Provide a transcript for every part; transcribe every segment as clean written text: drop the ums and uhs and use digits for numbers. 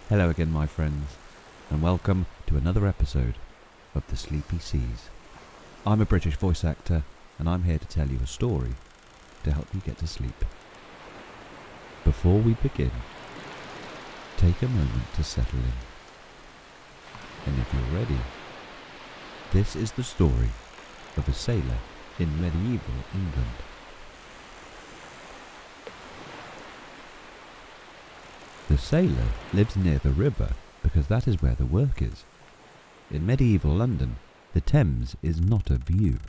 Hello again, my friends, and welcome to another episode of The Sleepy Seas. I'm a British voice actor, and I'm here to tell you a story to help you get to sleep. Before we begin, take a moment to settle in. And if you're ready, this is the story of a sailor in medieval England. The sailor lives near the river because that is where the work is. In medieval London, the Thames is not a view.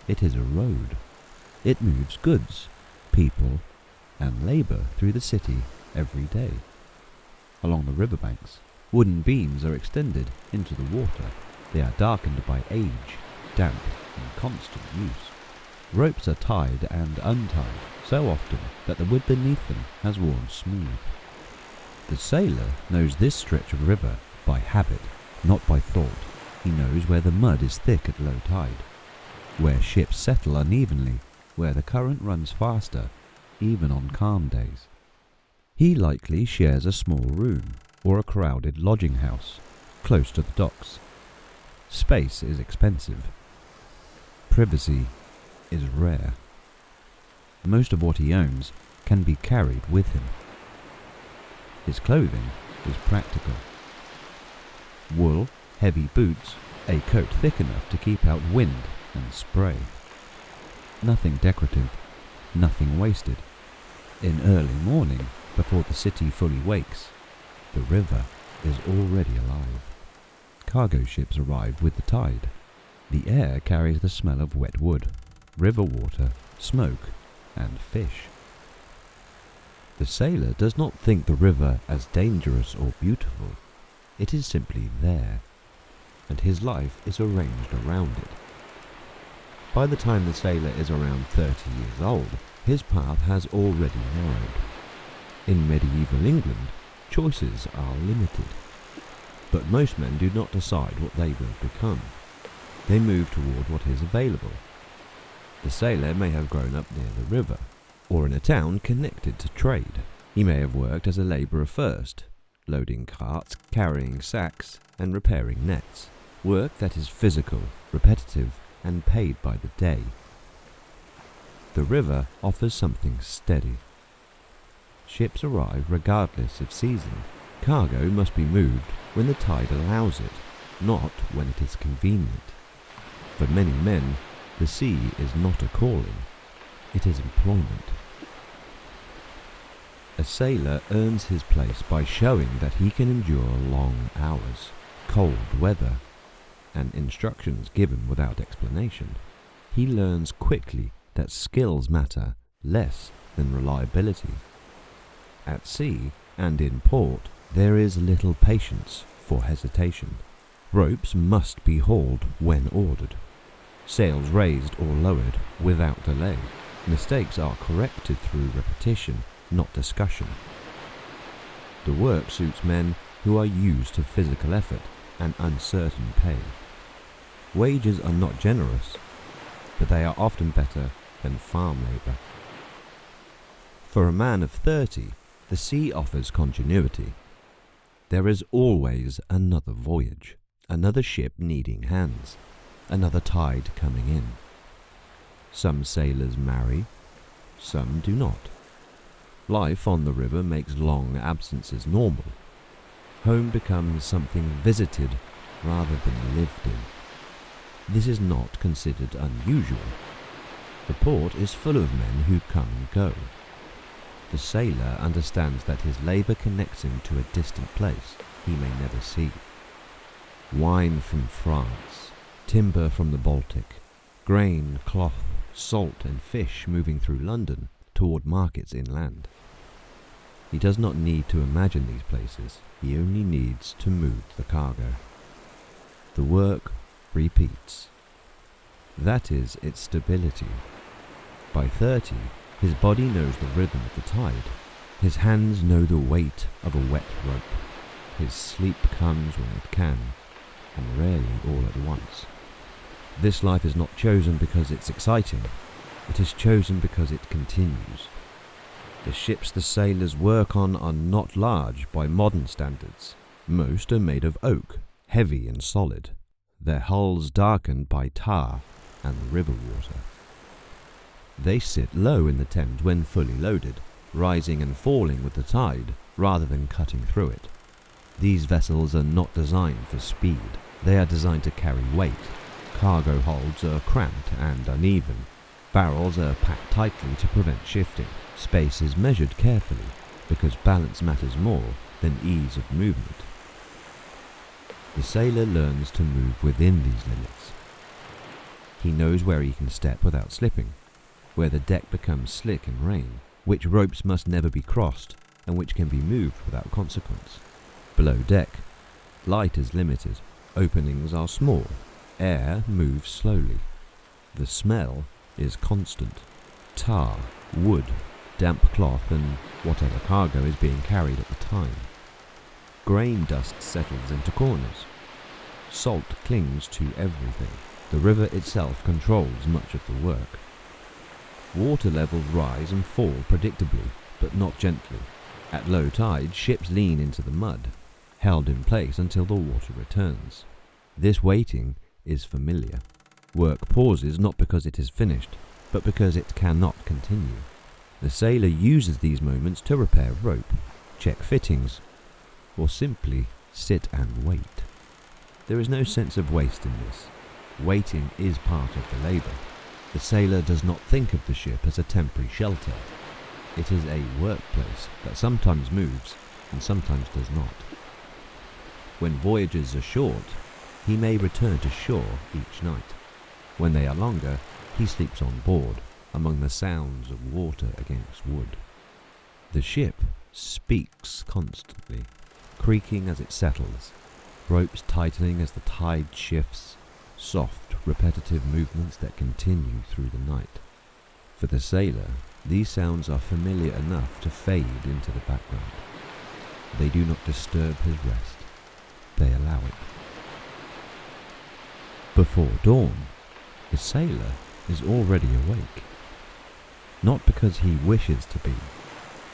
It is a road. It moves goods, people, and labour through the city every day. Along the riverbanks, wooden beams are extended into the water. They are darkened by age, damp, and constant use. Ropes are tied and untied so often that the wood beneath them has worn smooth. The sailor knows this stretch of river by habit, not by thought. He knows where the mud is thick at low tide, where ships settle unevenly, where the current runs faster, even on calm days. He likely shares a small room or a crowded lodging house close to the docks. Space is expensive. Privacy is rare. Most of what he owns can be carried with him. His clothing is practical. Wool, heavy boots, a coat thick enough to keep out wind and spray. Nothing decorative, nothing wasted. In early morning, before the city fully wakes, the river is already alive. Cargo ships arrive with the tide. The air carries the smell of wet wood, river water, smoke, and fish. The sailor does not think the river as dangerous or beautiful. It is simply there, and his life is arranged around it. By the time the sailor is around 30 years old, his path has already narrowed. In medieval England, choices are limited, but most men do not decide what they will become. They move toward what is available. The sailor may have grown up near the river, or in a town connected to trade. He may have worked as a labourer first, loading carts, carrying sacks, and repairing nets. Work that is physical, repetitive, and paid by the day. The river offers something steady. Ships arrive regardless of season. Cargo must be moved when the tide allows it, not when it is convenient. For many men, the sea is not a calling, it is employment. A sailor earns his place by showing that he can endure long hours, cold weather, and instructions given without explanation. He learns quickly that skills matter less than reliability. At sea and in port, there is little patience for hesitation. Ropes must be hauled when ordered. Sails raised or lowered without delay. Mistakes are corrected through repetition, not discussion. The work suits men who are used to physical effort and uncertain pay. Wages are not generous, but they are often better than farm labour. For a man of 30, the sea offers continuity. There is always another voyage, another ship needing hands, another tide coming in. Some sailors marry, some do not. Life on the river makes long absences normal. Home becomes something visited rather than lived in. This is not considered unusual. The port is full of men who come and go. The sailor understands that his labour connects him to a distant place he may never see. Wine from France, timber from the Baltic, grain, cloth, salt and fish moving through London toward markets inland. He does not need to imagine these places, he only needs to move the cargo. The work repeats. That is its stability. By 30, his body knows the rhythm of the tide. His hands know the weight of a wet rope. His sleep comes when it can, and rarely all at once. This life is not chosen because it's exciting. It is chosen because it continues. The ships the sailors work on are not large by modern standards. Most are made of oak, heavy and solid, their hulls darkened by tar and river water. They sit low in the Thames when fully loaded, rising and falling with the tide rather than cutting through it. These vessels are not designed for speed. They are designed to carry weight. Cargo holds are cramped and uneven. Barrels are packed tightly to prevent shifting. Space is measured carefully because balance matters more than ease of movement. The sailor learns to move within these limits. He knows where he can step without slipping, where the deck becomes slick in rain, which ropes must never be crossed, and which can be moved without consequence. Below deck, light is limited, openings are small, air moves slowly. The smell is constant. Tar, wood, damp cloth and whatever cargo is being carried at the time. Grain dust settles into corners. Salt clings to everything. The river itself controls much of the work. Water levels rise and fall predictably, but not gently. At low tide, ships lean into the mud, held in place until the water returns. This waiting is familiar. Work pauses not because it is finished, but because it cannot continue. The sailor uses these moments to repair rope, check fittings, or simply sit and wait. There is no sense of waste in this. Waiting is part of the labour. The sailor does not think of the ship as a temporary shelter. It is a workplace that sometimes moves and sometimes does not. When voyages are short, he may return to shore each night. When they are longer, he sleeps on board, among the sounds of water against wood. The ship speaks constantly, creaking as it settles, ropes tightening as the tide shifts, soft, repetitive movements that continue through the night. For the sailor, these sounds are familiar enough to fade into the background. They do not disturb his rest. They allow it. Before dawn, the sailor is already awake. Not because he wishes to be,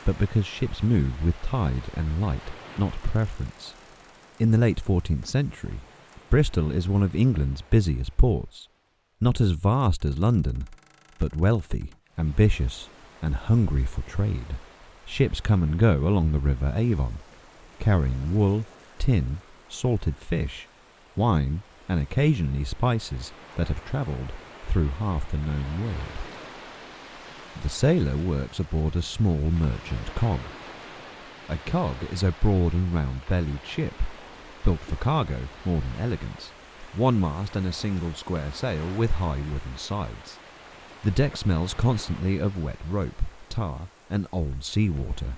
but because ships move with tide and light, not preference. In the late 14th century, Bristol is one of England's busiest ports, not as vast as London, but wealthy, ambitious, and hungry for trade. Ships come and go along the River Avon, carrying wool, tin, salted fish, wine, and occasionally spices that have travelled through half the known world. The sailor works aboard a small merchant cog. A cog is a broad and round-bellied ship, built for cargo more than elegance, one mast and a single square sail with high wooden sides. The deck smells constantly of wet rope, tar, and old seawater.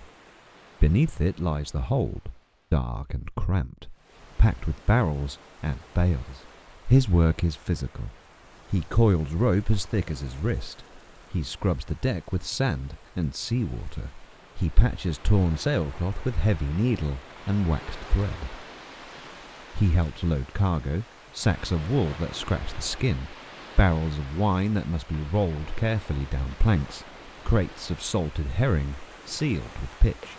Beneath it lies the hold, dark and cramped, packed with barrels and bales. His work is physical. He coils rope as thick as his wrist. He scrubs the deck with sand and seawater. He patches torn sailcloth with heavy needle and waxed thread. He helps load cargo, sacks of wool that scratch the skin, barrels of wine that must be rolled carefully down planks, crates of salted herring sealed with pitch.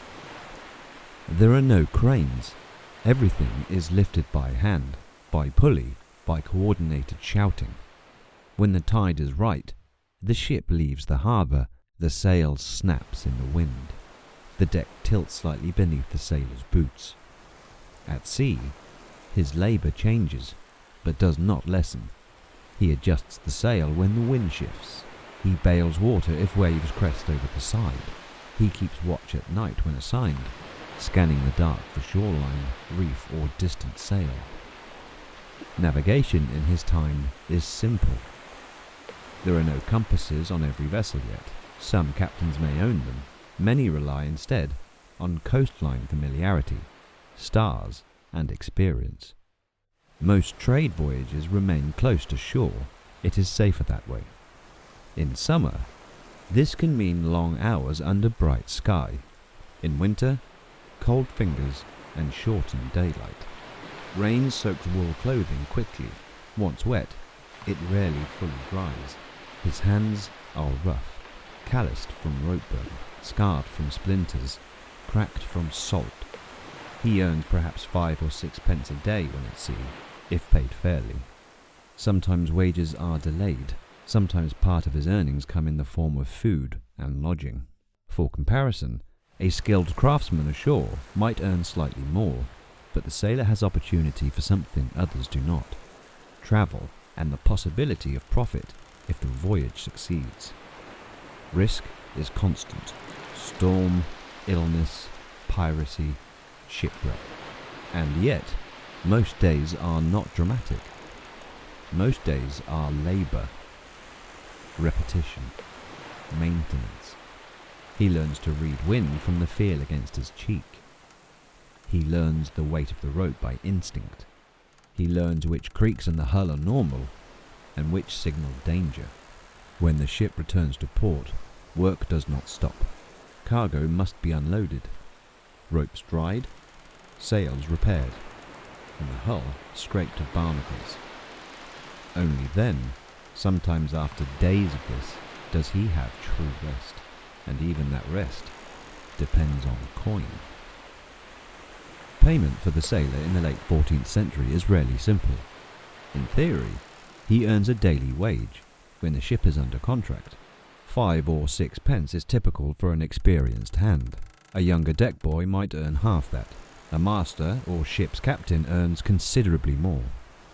There are no cranes. Everything is lifted by hand, by pulley, by coordinated shouting. When the tide is right, the ship leaves the harbour, the sail snaps in the wind. The deck tilts slightly beneath the sailor's boots. At sea, his labour changes, but does not lessen. He adjusts the sail when the wind shifts. He bails water if waves crest over the side. He keeps watch at night when assigned, scanning the dark for shoreline, reef or distant sail. Navigation in his time is simple. There are no compasses on every vessel yet. Some captains may own them. Many rely instead on coastline familiarity, stars, and experience. Most trade voyages remain close to shore. It is safer that way. In summer, this can mean long hours under bright sky. In winter, cold fingers and shortened daylight. Rain soaks wool clothing quickly. Once wet, it rarely fully dries. His hands are rough. calloused from rope burn, scarred from splinters, cracked from salt. He earns perhaps 5 or 6 pence a day when at sea, if paid fairly. Sometimes wages are delayed, sometimes part of his earnings come in the form of food and lodging. For comparison, a skilled craftsman ashore might earn slightly more, but the sailor has opportunity for something others do not: travel and the possibility of profit if the voyage succeeds. Risk is constant: storm, illness, piracy, shipwreck. And yet, most days are not dramatic. Most days are labour, repetition, maintenance. He learns to read wind from the feel against his cheek. He learns the weight of the rope by instinct. He learns which creaks in the hull are normal and which signal danger. When the ship returns to port, work does not stop. Cargo must be unloaded, ropes dried, sails repaired, and the hull scraped of barnacles. Only then, sometimes after days of this, does he have true rest, and even that rest depends on coin. Payment for the sailor in the late 14th century is rarely simple. In theory, he earns a daily wage when the ship is under contract. 5 or 6 pence is typical for an experienced hand. A younger deck boy might earn half that. A master or ship's captain earns considerably more,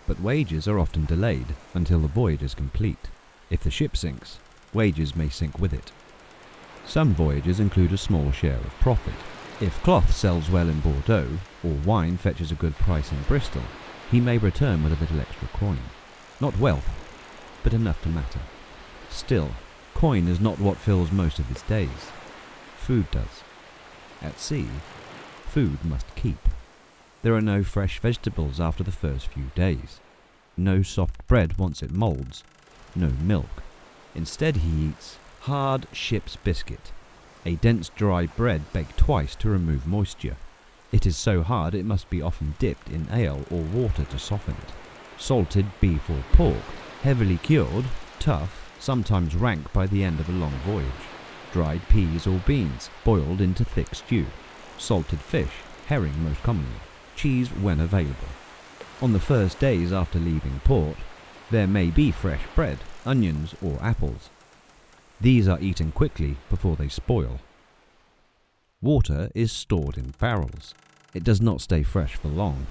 but wages are often delayed until the voyage is complete. If the ship sinks, wages may sink with it. Some voyages include a small share of profit. If cloth sells well in Bordeaux, or wine fetches a good price in Bristol, he may return with a little extra coin. Not wealth, but enough to matter. Still, coin is not what fills most of his days. Food does. At sea, food must keep. There are no fresh vegetables after the first few days. No soft bread once it moulds. No milk. Instead he eats hard ship's biscuit, a dense dry bread baked twice to remove moisture. It is so hard it must be often dipped in ale or water to soften it. Salted beef or pork, heavily cured, tough, sometimes rank by the end of a long voyage. Dried peas or beans, boiled into thick stew. Salted fish, herring most commonly. Cheese when available. On the first days after leaving port, there may be fresh bread, onions or apples. These are eaten quickly before they spoil. Water is stored in barrels. It does not stay fresh for long.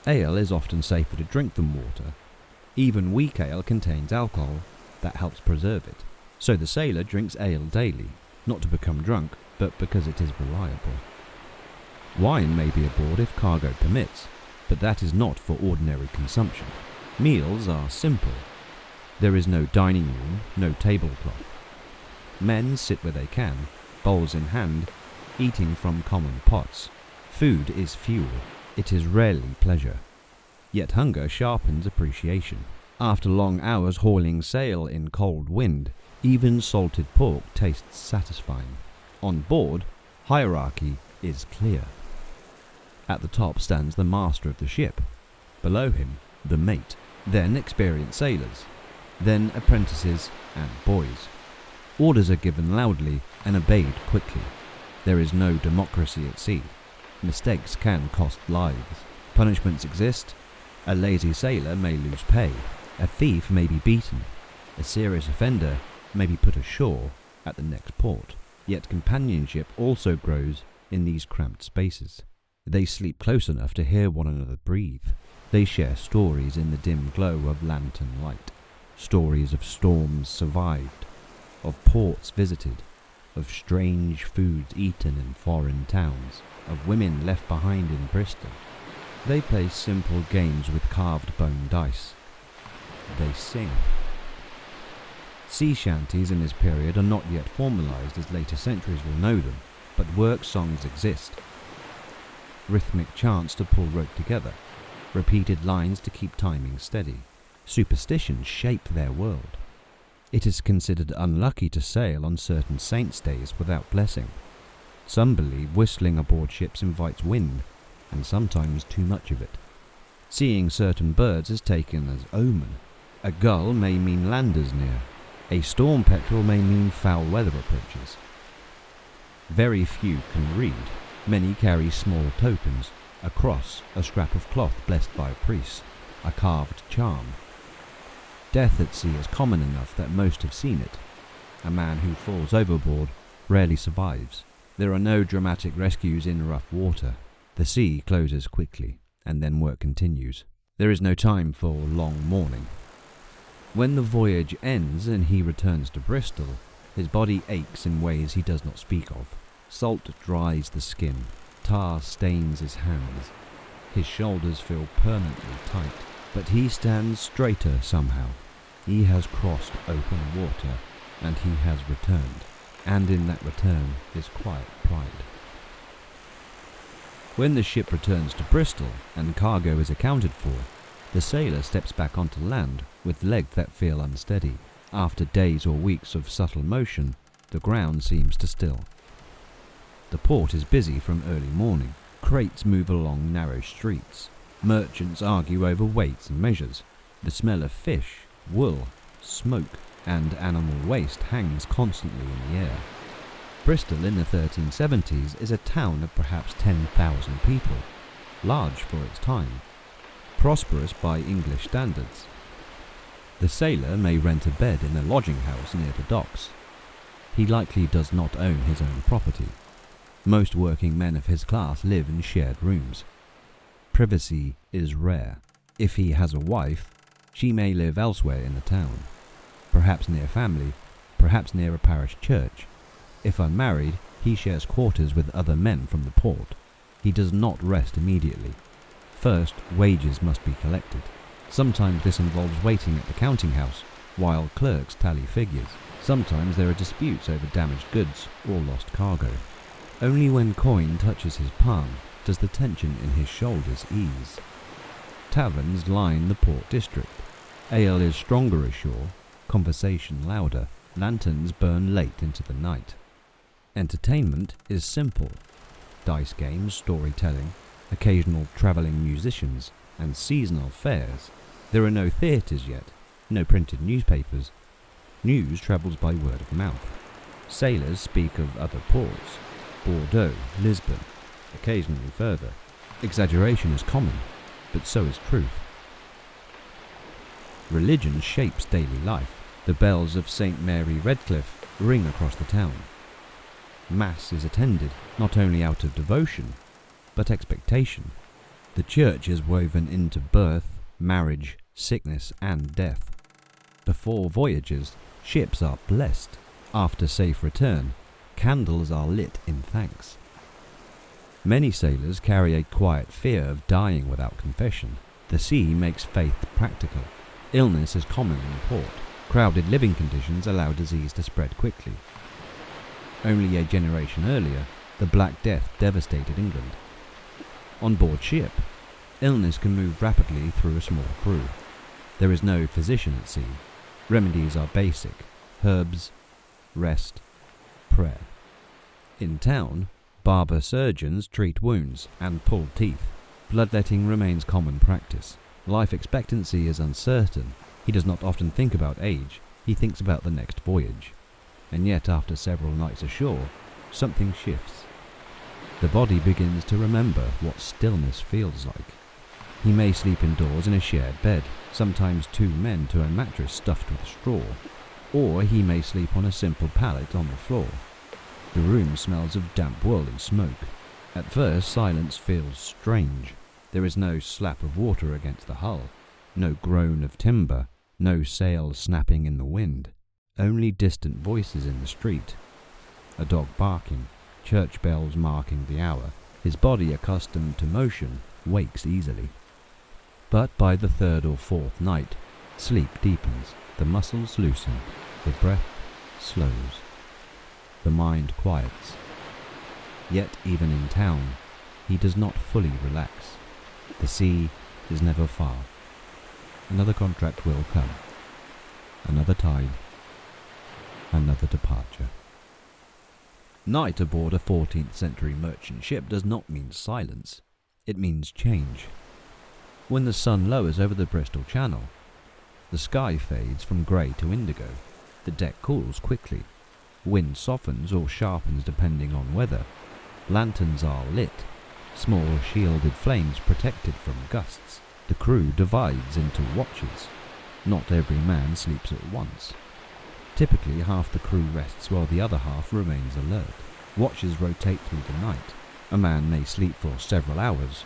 Ale is often safer to drink than water. Even weak ale contains alcohol that helps preserve it. So the sailor drinks ale daily, not to become drunk, but because it is reliable. Wine may be aboard if cargo permits, but that is not for ordinary consumption. Meals are simple. There is no dining room, no tablecloth. Men sit where they can, bowls in hand, eating from common pots. Food is fuel. It is rarely pleasure. Yet hunger sharpens appreciation. After long hours hauling sail in cold wind, even salted pork tastes satisfying. On board, hierarchy is clear. At the top stands the master of the ship. Below him, the mate. Then experienced sailors. Then apprentices and boys. Orders are given loudly and obeyed quickly. There is no democracy at sea. Mistakes can cost lives. Punishments exist. A lazy sailor may lose pay. A thief may be beaten. A serious offender may be put ashore at the next port. Yet companionship also grows in these cramped spaces. They sleep close enough to hear one another breathe. They share stories in the dim glow of lantern light. Stories of storms survived, of ports visited, of strange foods eaten in foreign towns, of women left behind in Bristol. They play simple games with carved bone dice. They sing. Sea shanties in this period are not yet formalized as later centuries will know them, but work songs exist. Rhythmic chants to pull rope together, repeated lines to keep timing steady. Superstitions shape their world. It is considered unlucky to sail on certain saints' days without blessing. Some believe whistling aboard ships invites wind, and sometimes too much of it. Seeing certain birds is taken as omen. A gull may mean landers near. A storm petrel may mean foul weather approaches. Very few can read. Many carry small tokens, a cross, a scrap of cloth blessed by a priest, a carved charm. Death at sea is common enough that most have seen it. A man who falls overboard rarely survives. There are no dramatic rescues in rough water. The sea closes quickly, and then work continues. There is no time for long mourning. When the voyage ends and he returns to Bristol, his body aches in ways he does not speak of. Salt dries the skin, tar stains his hands. His shoulders feel permanently tight, but he stands straighter somehow. He has crossed open water, and he has returned, and in that return is quiet pride. When the ship returns to Bristol and cargo is accounted for, the sailor steps back onto land with legs that feel unsteady. After days or weeks of subtle motion, the ground seems to still. The port is busy from early morning. Crates move along narrow streets. Merchants argue over weights and measures. The smell of fish, wool, smoke, and animal waste hangs constantly in the air. Bristol in the 1370s is a town of perhaps 10,000 people, large for its time, prosperous by English standards. The sailor may rent a bed in a lodging house near the docks. He likely does not own his own property. Most working men of his class live in shared rooms. Privacy is rare. If he has a wife, she may live elsewhere in the town, perhaps near family, perhaps near a parish church. If unmarried, he shares quarters with other men from the port. He does not rest immediately. First, wages must be collected. Sometimes this involves waiting at the counting house, while clerks tally figures. Sometimes there are disputes over damaged goods or lost cargo. Only when coin touches his palm does the tension in his shoulders ease. Taverns line the port district. Ale is stronger ashore, conversation louder, lanterns burn late into the night. Entertainment is simple. Dice games, storytelling, occasional travelling musicians, and seasonal fairs. There are no theatres yet, no printed newspapers. News travels by word of mouth. Sailors speak of other ports, Bordeaux, Lisbon, occasionally further. Exaggeration is common, but so is truth. Religion shapes daily life. The bells of St. Mary Redcliffe ring across the town. Mass is attended not only out of devotion, but expectation. The church is woven into birth, marriage, sickness, and death. Before voyages, ships are blessed. After safe return, candles are lit in thanks. Many sailors carry a quiet fear of dying without confession. The sea makes faith practical. Illness is common in port. Crowded living conditions allow disease to spread quickly. Only a generation earlier, the Black Death devastated England. On board ship, illness can move rapidly through a small crew. There is no physician at sea. Remedies are basic: herbs, rest, prayer. In town, barber surgeons treat wounds and pull teeth. Bloodletting remains common practice. Life expectancy is uncertain. He does not often think about age. He thinks about the next voyage. And yet, after several nights ashore, something shifts. The body begins to remember what stillness feels like. He may sleep indoors in a shared bed, sometimes two men to a mattress stuffed with straw, or he may sleep on a simple pallet on the floor. The room smells of damp wool and smoke. At first, silence feels strange. There is no slap of water against the hull, no groan of timber, no sails snapping in the wind, only distant voices in the street. A dog barking, church bells marking the hour. His body, accustomed to motion, wakes easily. But by the third or fourth night, sleep deepens, the muscles loosen, the breath slows, the mind quiets. Yet even in town, he does not fully relax. The sea is never far. Another contract will come, another tide, another departure. Night aboard a 14th century merchant ship does not mean silence, it means change. When the sun lowers over the Bristol Channel, the sky fades from grey to indigo. The deck cools quickly. Wind softens or sharpens depending on weather. Lanterns are lit. Small shielded flames protected from gusts. The crew divides into watches. Not every man sleeps at once. Typically, half the crew rests while the other half remains alert. Watches rotate through the night. A man may sleep for several hours,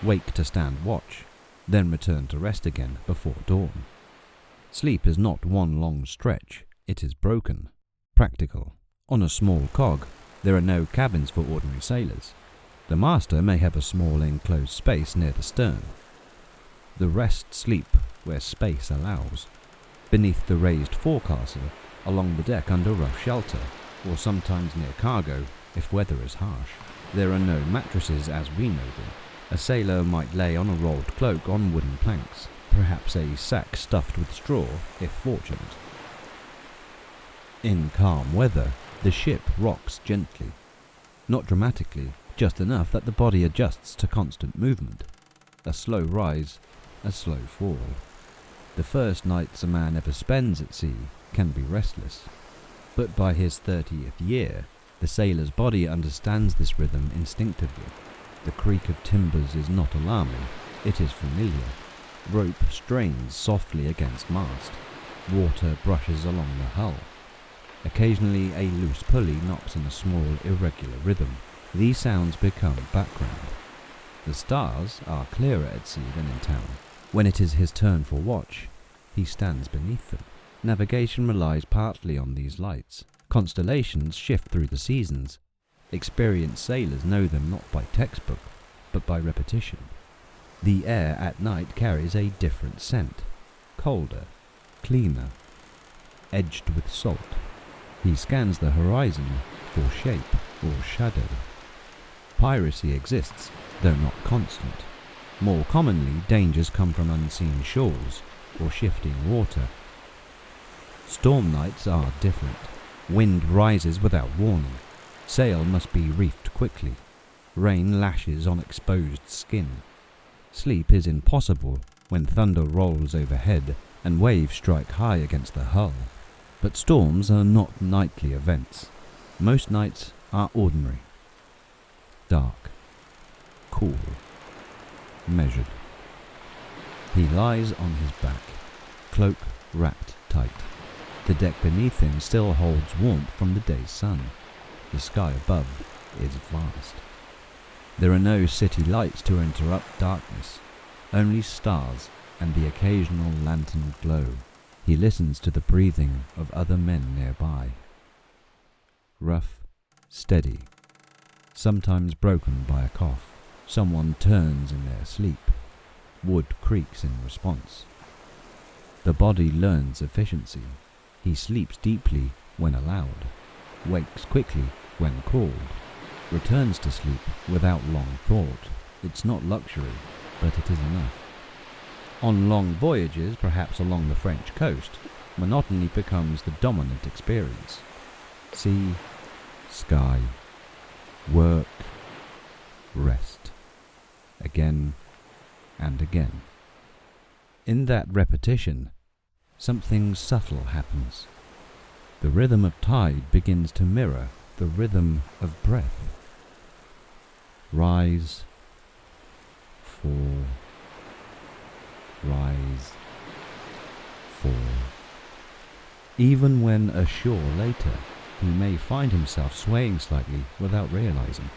wake to stand watch, then return to rest again before dawn. Sleep is not one long stretch, it is broken. Practical. On a small cog, there are no cabins for ordinary sailors. The master may have a small enclosed space near the stern. The rest sleep where space allows, beneath the raised forecastle, along the deck under rough shelter, or sometimes near cargo if weather is harsh. There are no mattresses as we know them. A sailor might lay on a rolled cloak on wooden planks, perhaps a sack stuffed with straw if fortunate. In calm weather, the ship rocks gently. Not dramatically, just enough that the body adjusts to constant movement. A slow rise, a slow fall. The first nights a man ever spends at sea can be restless. But by his 30th year, the sailor's body understands this rhythm instinctively. The creak of timbers is not alarming, it is familiar. Rope strains softly against mast. Water brushes along the hull. Occasionally a loose pulley knocks in a small, irregular rhythm. These sounds become background. The stars are clearer at sea than in town. When it is his turn for watch, he stands beneath them. Navigation relies partly on these lights. Constellations shift through the seasons. Experienced sailors know them not by textbook, but by repetition. The air at night carries a different scent, colder, cleaner, edged with salt. He scans the horizon for shape or shadow. Piracy exists, though not constant. More commonly, dangers come from unseen shores or shifting water. Storm nights are different. Wind rises without warning. Sail must be reefed quickly. Rain lashes on exposed skin. Sleep is impossible when thunder rolls overhead and waves strike high against the hull. But storms are not nightly events. Most nights are ordinary. Dark. Cool. Measured. He lies on his back, cloak wrapped tight. The deck beneath him still holds warmth from the day's sun. The sky above is vast. There are no city lights to interrupt darkness, only stars and the occasional lantern glow. He listens to the breathing of other men nearby. Rough, steady, sometimes broken by a cough. Someone turns in their sleep. Wood creaks in response. The body learns efficiency. He sleeps deeply when allowed, wakes quickly when called, returns to sleep without long thought. It's not luxury, but it is enough. On long voyages, perhaps along the French coast, monotony becomes the dominant experience. Sea, sky, work, rest. Again and again. In that repetition, something subtle happens. The rhythm of tide begins to mirror the rhythm of breath. Rise, fall, rise, fall. Even when ashore later, he may find himself swaying slightly without realizing.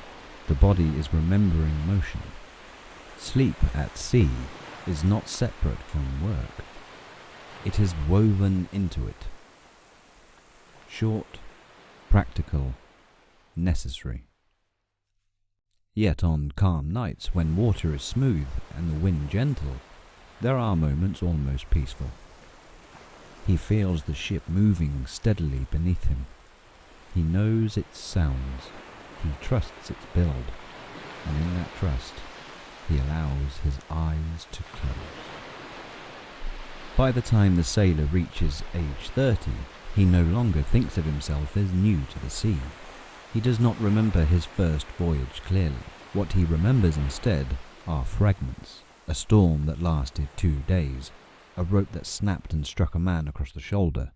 The body is remembering motion. Sleep at sea is not separate from work. It is woven into it. Short, practical, necessary. Yet on calm nights, when water is smooth and the wind gentle, there are moments almost peaceful. He feels the ship moving steadily beneath him. He knows its sounds. He trusts its build. And in that trust, he allows his eyes to close. By the time the sailor reaches age 30, he no longer thinks of himself as new to the sea. He does not remember his first voyage clearly. What he remembers instead are fragments. A storm that lasted 2 days, a rope that snapped and struck a man across the shoulder,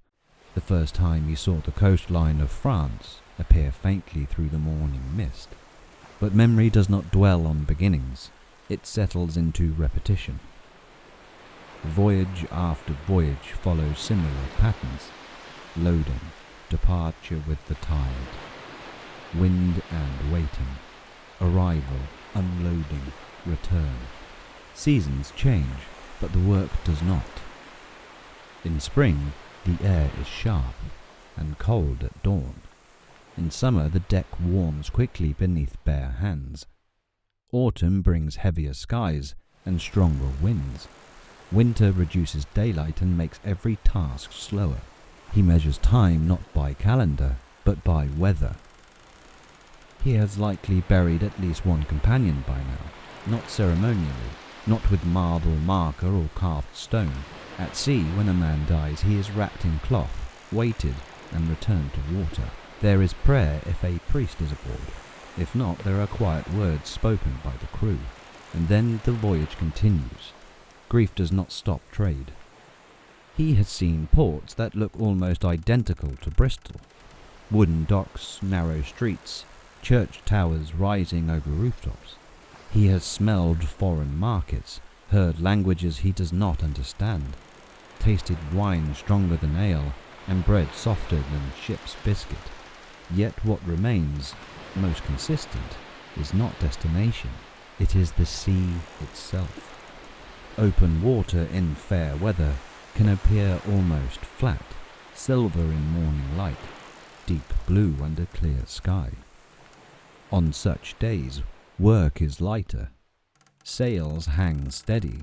the first time he saw the coastline of France appear faintly through the morning mist. But memory does not dwell on beginnings, it settles into repetition. Voyage after voyage follows similar patterns: loading, departure with the tide, wind and waiting, arrival, unloading, return. Seasons change, but the work does not. In spring, the air is sharp and cold at dawn. In summer, the deck warms quickly beneath bare hands. Autumn brings heavier skies and stronger winds. Winter reduces daylight and makes every task slower. He measures time not by calendar, but by weather. He has likely buried at least one companion by now, not ceremonially, not with marble marker or carved stone. At sea, when a man dies, he is wrapped in cloth, weighted, and returned to water. There is prayer if a priest is aboard. If not, there are quiet words spoken by the crew. And then the voyage continues. Grief does not stop trade. He has seen ports that look almost identical to Bristol. Wooden docks, narrow streets, church towers rising over rooftops. He has smelled foreign markets, heard languages he does not understand, tasted wine stronger than ale, and bread softer than ship's biscuit. Yet what remains, most consistent, is not destination, it is the sea itself. Open water in fair weather can appear almost flat, silver in morning light, deep blue under clear sky. On such days, work is lighter. Sails hang steady.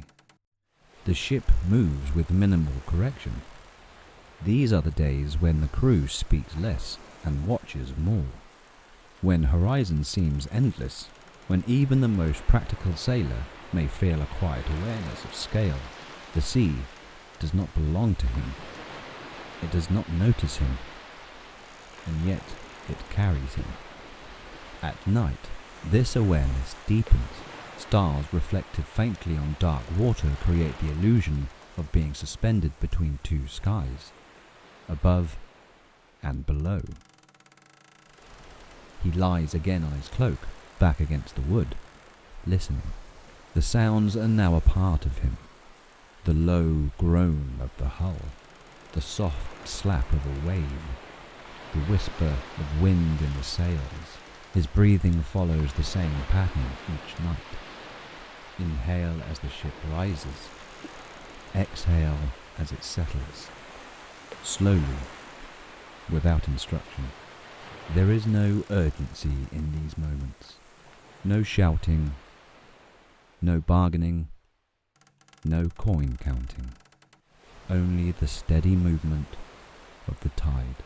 The ship moves with minimal correction. These are the days when the crew speaks less and watches more. When horizon seems endless, when even the most practical sailor may feel a quiet awareness of scale, the sea does not belong to him. It does not notice him, and yet it carries him. At night, this awareness deepens. Stars reflected faintly on dark water create the illusion of being suspended between two skies, above and below. He lies again on his cloak, back against the wood, listening. The sounds are now a part of him. The low groan of the hull, the soft slap of a wave, the whisper of wind in the sails. His breathing follows the same pattern each night. Inhale as the ship rises. Exhale as it settles. Slowly, without instruction. There is no urgency in these moments. No shouting. No bargaining. No coin counting. Only the steady movement of the tide.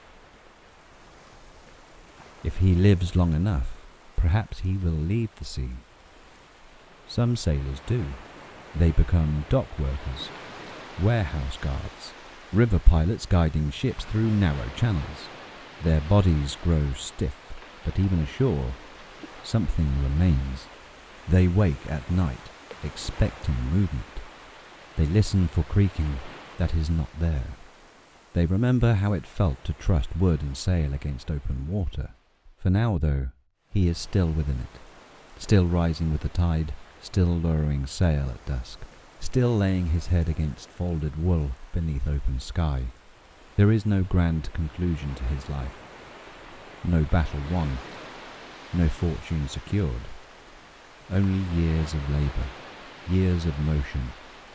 If he lives long enough, perhaps he will leave the sea. Some sailors do. They become dock workers, warehouse guards, river pilots guiding ships through narrow channels. Their bodies grow stiff, but even ashore, something remains. They wake at night, expecting movement. They listen for creaking that is not there. They remember how it felt to trust wood and sail against open water. For now, though, he is still within it, still rising with the tide, still lowering sail at dusk, still laying his head against folded wool beneath open sky. There is no grand conclusion to his life, no battle won, no fortune secured, only years of labour, years of motion,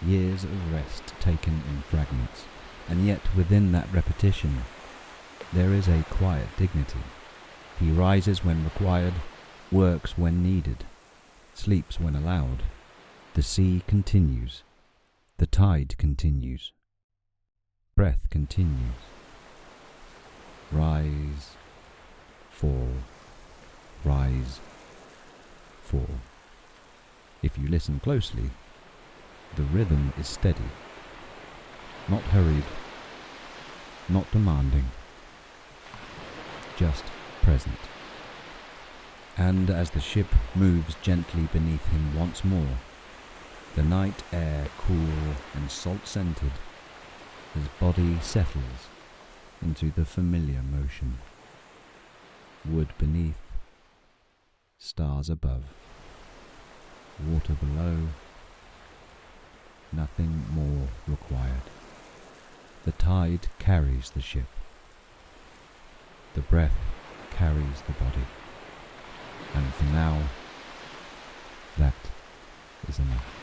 years of rest taken in fragments, and yet within that repetition there is a quiet dignity. He rises when required, works when needed, sleeps when allowed. The sea continues. The tide continues. Breath continues. Rise, fall, rise, fall. If you listen closely, the rhythm is steady, not hurried, not demanding, just present. And as the ship moves gently beneath him once more, the night air cool and salt-scented, his body settles, into the familiar motion. Wood beneath, stars above, water below, nothing more required. The tide carries the ship. The breath carries the body. And for now, that is enough.